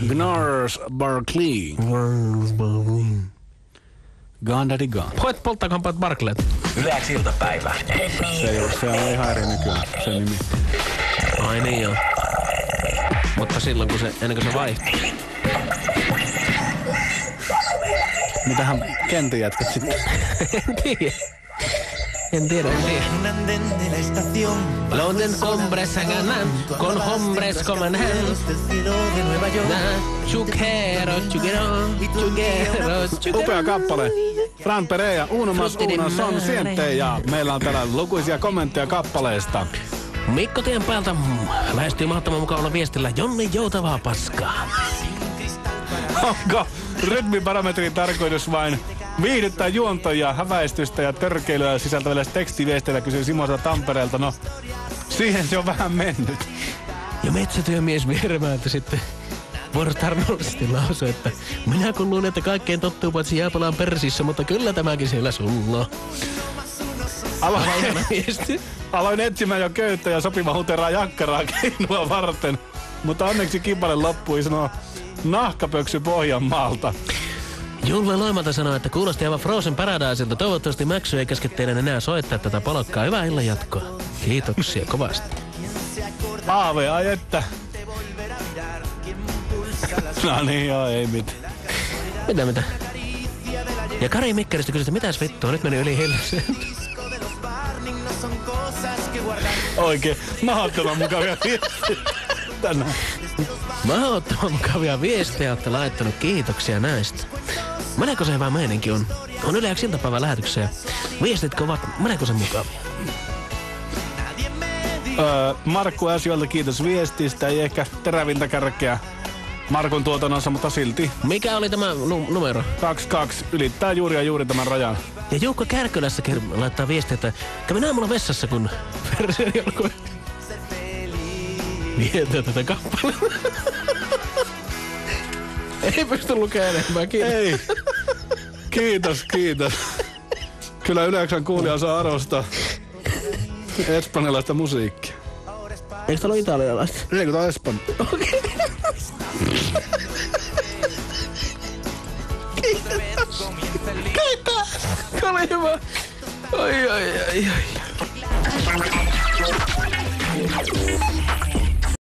Gnars Barkley. Gone Daddy Gone. Polttaako pojat Barkleet? Yleäks iltapäivä. Se on ihan eri nykyään, se nimi. Ai niin joo. Mutta silloin ennen kuin se vaihtui. Mitähän kentin jätkät sitten? En tiedä. London hombres ganan, con hombres como han. Upea kappale. Fran Perea, Uno mas uno son siente, ja meillä on täällä lukuisia kommentteja kappaleesta. Mikko tien päältä lähestyy mahdottoman mukavalla viestillä Jonni joutavaa paskaa. Onko rytmiparametrin tarkoitus vain viihdyttää juontoja, häväistystä ja törkeilyä sisältävillä tekstiviesteillä, kysyy Simoselta Tampereelta. No, siihen se on vähän mennyt. Ja metsätyömies Vieremältä sitten vuorotarnollisesti lausui, että minä kun luulen, että kaikkein tottuu paitsi jääpalaan persissä, mutta kyllä tämäkin siellä sulla. Aloin etsimään jo köyttä ja sopiva huteraa jakkaraa keinua varten, mutta onneksi kipale loppui sanoo nahkapöksy Pohjanmaalta. Julle Loimalta sanoi, että kuulosti aivan Frozen Paradaiselta. Toivottavasti Mäksy ei käske teidän enää soittaa tätä palokkaa. Hyvää illan jatkoa. Kiitoksia kovasti. Aave, ai että. No niin joo, ei mitään. Mitä? Ja Kari Mikkeristä kysyi, että mitäs vittua, nyt meni yli hilseen. Oikein mahdottoman mukavia viestejä tänään. Mahdottoman mukavia viestejä olette laittanut. Kiitoksia näistä. Meneekö se hyvä meininki on? On Yleäks iltapäivän lähetyksessä. Viestitkö ovat meneekö se mukavia? Markku Äsjöltä kiitos viestistä. Ei ehkä terävintä kärkeä Markun tuotannossa, mutta silti. Mikä oli tämä numero? 22. Ylittää juuri tämän rajan. Ja Juukka Kärkölässäkin laittaa viestiä, että kävin aamulla vessassa, kun versioni alkoi vietää tätä kappaletta. Ei pysty lukemaan enemmän, kiitos. Ei. Kiitos. Kyllä Yleksan kuulija saa arvostaa espanjalaista musiikkia. Eikö täällä ole italialaista? Ei, kun tää on Espanja. Okei. Kiitos. Oli hyvä. Ai.